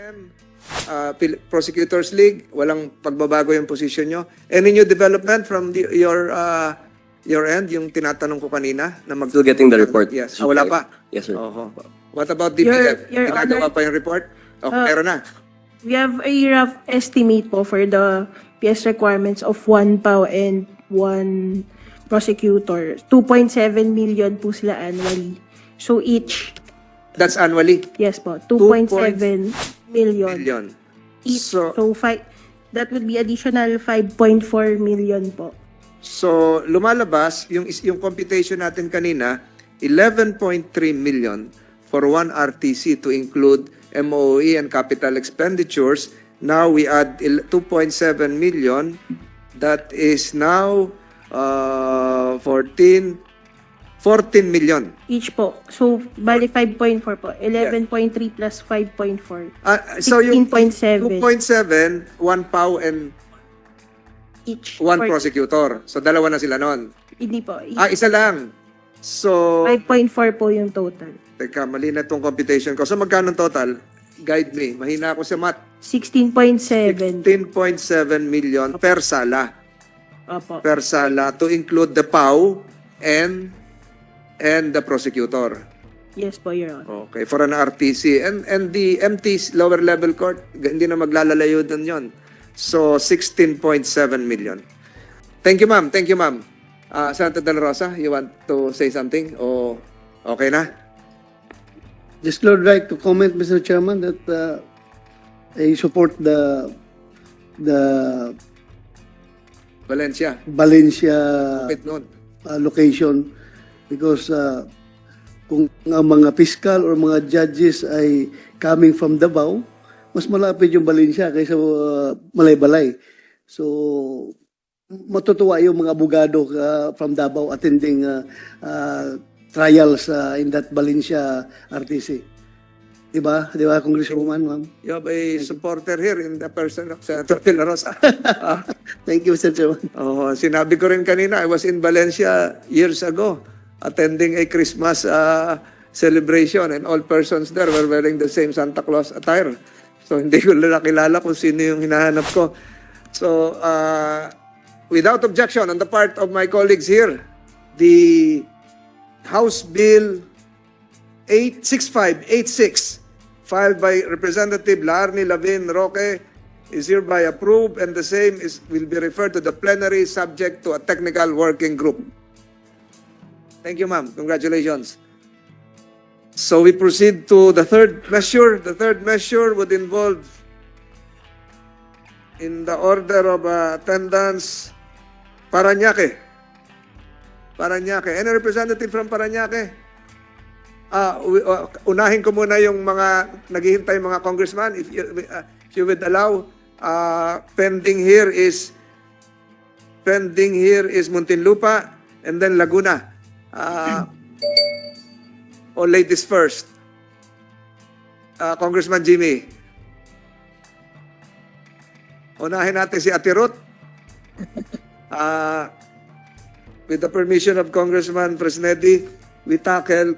PBM, Prosecutors League, walang pagbabago yung position nyo. Any new development from your end, yung tinatanong ko kanina? Na Still getting the report. Yes. Wala pa? Yes, sir. What about DPF? Your Ginagawa Honor, pa yung report? Meron na. we have a rough estimate po for the PS requirements of 1 PAW and 1 prosecutor. 2.7 million po sila annually. So each, That's annually. yes po, 2.7 million Million. each. So, That would be additional 5.4 million po. So, lumalabas, yung computation natin kanina, 11.3 million for one RTC to include MOE and capital expenditures. Now we add 2.7 million. That is now 14 million. Each po. So, bali 5.4 po. 11.3 plus 5.4. So yung 16.7 2.7, 1 PAW and each. 1 prosecutor. So dalawa na sila nun. Hindi po. Isa lang. So, 5.4 po yung total. teka, mali na itong computation ko. So magkano total? Guide me. Mahina ako sa math. 16.7. 16.7 million per sala. Opo. Per sala to include the PAW and the prosecutor. Yes po, Your Honor. Okay, for an RTC. And the MT's lower level court, hindi na maglalalayo dun yun. So, 16.7 million. Thank you, ma'am. Thank you, ma'am. Senator De La Rosa, you want to say something? O okay na? Just would like to comment, Mr. Chairman, that I support the Valencia. Valencia Bit nun. location because kung ang mga fiscal or mga judges ay coming from Davao, mas malapit yung Valencia kaysa Malay-Balay. So, matutuwa yung mga abogado from Davao attending trials in that Valencia RTC. Diba? Diba, Congresswoman, ma'am? You have a supporter here in the person of Senator De La Rosa. Thank you, Mr. Chairman. Sinabi ko rin kanina, I was in Valencia years ago attending a Christmas celebration and all persons there were wearing the same Santa Claus attire. So hindi ko nakilala kung sino yung hinahanap ko. So without objection on the part of my colleagues here, the House Bill 6586 filed by Representative Larny Lavin Roque is hereby approved and the same will be referred to the plenary subject to a technical working group. Thank you, ma'am. Congratulations. So we proceed to the third measure. The third measure would involve, in the order of attendance, Parañaque. Parañaque. Any representative from Parañaque? Unahin ko muna yung mga naghihintay mga congressman. If you would allow, pending here is Muntinlupa and then Laguna. Or ladies first. Congressman Jimmy. Unahin natin si Ate Ruth. With the permission of Congressman Fresnedi, we tackle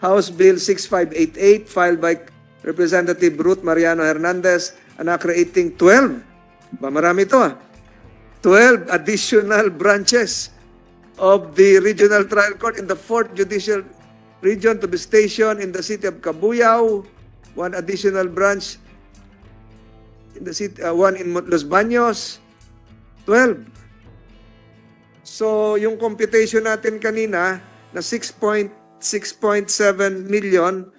House Bill 6588 filed by Representative Ruth Mariano Hernandez na creating 12. Marami ito 12 additional branches of the Regional Trial Court in the 4th Judicial Region to be stationed in the city of Cabuyao, one additional branch in the city, one in Los Baños, 12. So, yung computation natin kanina na 6.7 million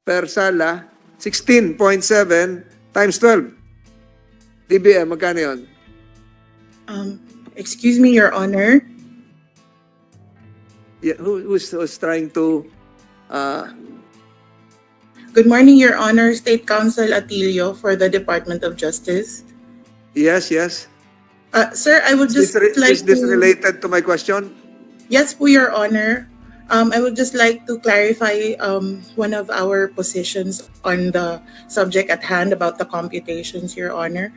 per sala, 16.7 times 12. DBM, magkano yun? Excuse me, Your Honor. Yeah, who's trying to... Good morning, Your Honor. State Counsel Atilio for the Department of Justice. Yes, yes. Sir, I would just Is this related to my question? Yes, po, Your Honor. I would just like to clarify one of our positions on the subject at hand about the computations, Your Honor.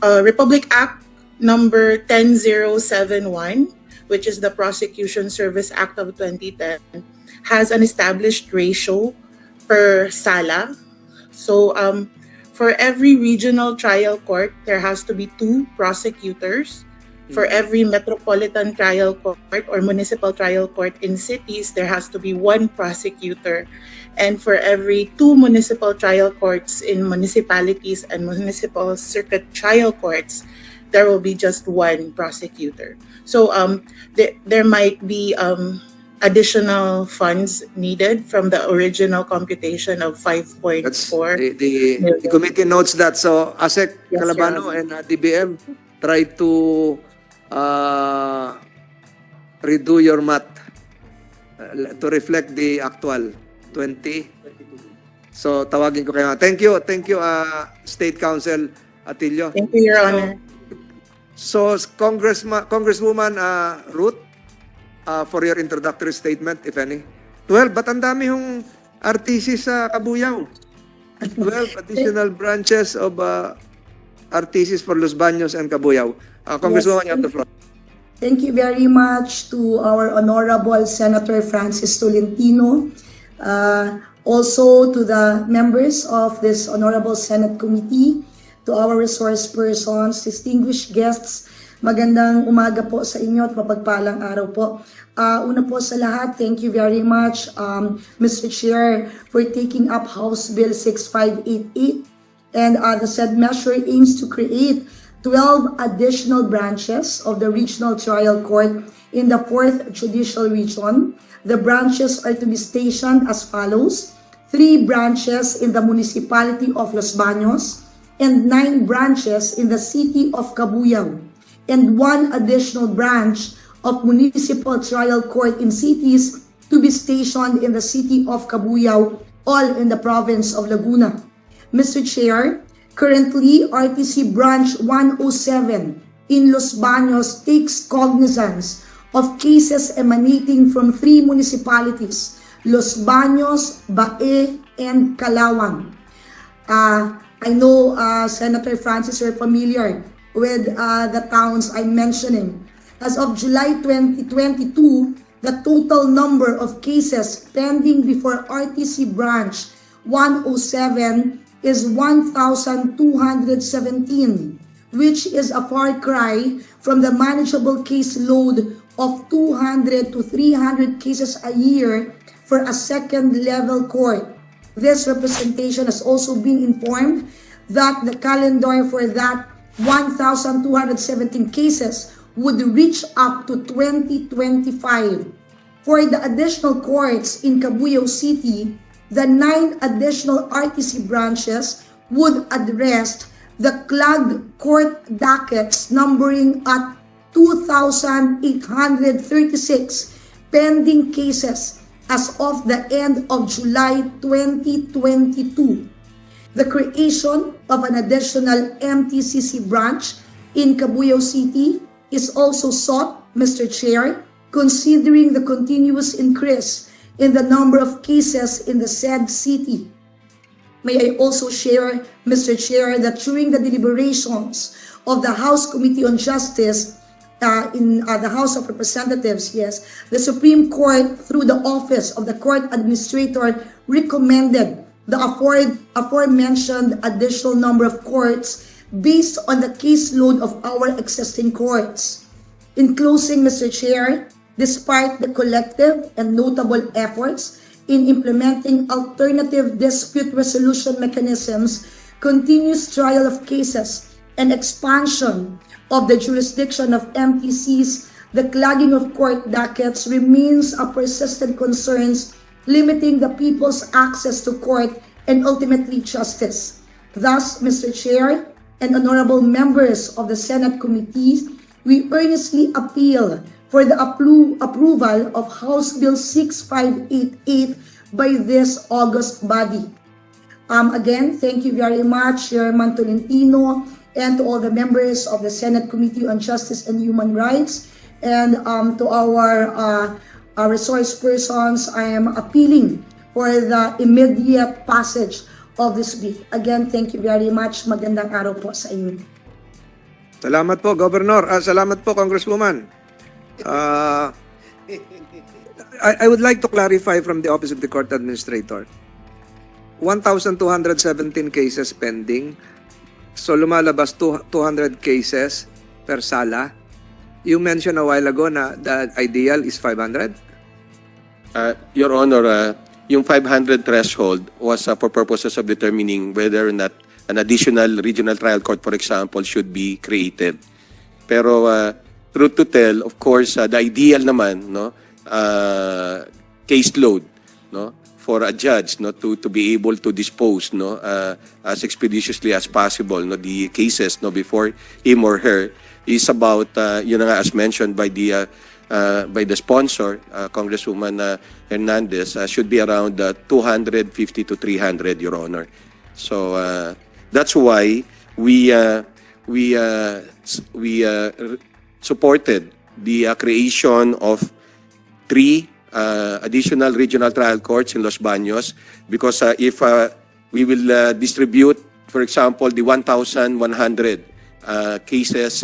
Republic Act number 10071 which is the Prosecution Service Act of 2010, has an established ratio per sala. So for every regional trial court, there has to be 2 prosecutors. For every metropolitan trial court or municipal trial court in cities, there has to be 1 prosecutor. And for every 2 municipal trial courts in municipalities and municipal circuit trial courts, there will be just 1 prosecutor. So there might be additional funds needed from the original computation of 5.4. That's the committee notes that. So ASEC, Yes, Your Calabano, Honor. and DBM try to redo your math to reflect the actual 20. So tawagin ko kayo. Thank you, State Council Atilio. Thank you, Your Honor. So Congresswoman Ruth, for your introductory statement, if any. 12, ba't ang dami yung RTC sa Cabuyao? 12 additional branches of RTCs for Los Baños and Cabuyao. Congresswoman, you have the floor. Thank you very much to our Honorable Senator Francis Tolentino, also to the members of this Honorable Senate Committee, to our resource persons, distinguished guests. Magandang umaga po sa inyo at mapagpalang araw po. Una po sa lahat, thank you very much, Mr. Chair, for taking up House Bill 6588. And the said measure aims to create 12 additional branches of the Regional Trial Court in the 4th Judicial Region. The branches are to be stationed as follows: 3 branches in the municipality of Los Baños and 9 branches in the city of Cabuyao, and 1 additional branch of municipal trial court in cities to be stationed in the city of Cabuyao, all in the province of Laguna. Mr. Chair, currently RTC Branch 107 in Los Baños takes cognizance of cases emanating from 3 municipalities, Los Baños, Bae, and Calawang. I know Senator Francis, you're familiar with the towns I'm mentioning. As of July 2022, the total number of cases pending before RTC Branch 107 is 1,217, which is a far cry from the manageable caseload of 200 to 300 cases a year for a second-level court. This representation has also been informed that the calendar for that 1,217 cases would reach up to 2025. For the additional courts in Cabuyao City, the 9 additional RTC branches would address the clogged court dockets numbering at 2,836 pending cases as of the end of July 2022. The creation of an additional MTCC branch in Cabuyao City is also sought, Mr. Chair, considering the continuous increase in the number of cases in the said city. May I also share, Mr. Chair, that during the deliberations of the House Committee on Justice in the House of Representatives, the Supreme Court, through the Office of the Court Administrator, recommended the aforementioned additional number of courts based on the caseload of our existing courts. In closing, Mr. Chair, despite the collective and notable efforts in implementing alternative dispute resolution mechanisms, continuous trial of cases, and expansion of the jurisdiction of MTCs, the clogging of court dockets remains a persistent concern, limiting the people's access to court and ultimately justice. Thus, Mr. Chair and honorable members of the Senate committees, we earnestly appeal for the approval of House Bill 6588 by this august body. Again, thank you very much, Chairman Tolentino, and to all the members of the Senate Committee on Justice and Human Rights, and to our resource persons. I am appealing for the immediate passage of this bill. Again, thank you very much. Magandang araw po sa inyo. Salamat po, Governor. Salamat po, Congresswoman. Uh, I would like to clarify from the Office of the Court Administrator. 1,217 cases pending. So lumalabas 200 cases per sala. You mentioned a while ago na the ideal is 500? Your Honor, yung 500 threshold was for purposes of determining whether or not an additional regional trial court, for example, should be created. Pero truth to tell, of course, the ideal naman, no, caseload, no, for a judge, no, to be able to dispose, no, as expeditiously as possible, no, the cases, no, before him or her is about, yun na nga, as mentioned by the sponsor, Congresswoman Hernandez, should be around 250 to 300, Your Honor. So that's why we supported the creation of 3 additional regional trial courts in Los Baños, because if we will distribute, for example, the 1,100 cases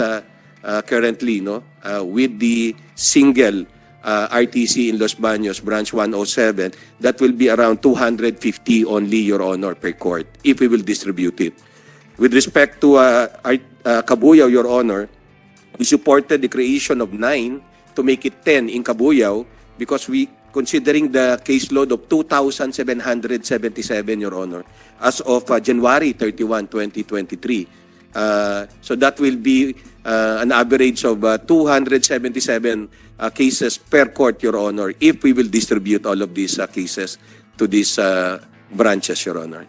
currently, no, with the single RTC in Los Baños, branch 107, that will be around 250 only, Your Honor, per court, if we will distribute it. With respect to Cabuyao, Your Honor, we supported the creation of 9 to make it 10 in Cabuyao, because we, considering the caseload of 2,777, Your Honor, as of January 31, 2023. So that will be an average of 277 cases per court, Your Honor, if we will distribute all of these cases to these branches, Your Honor.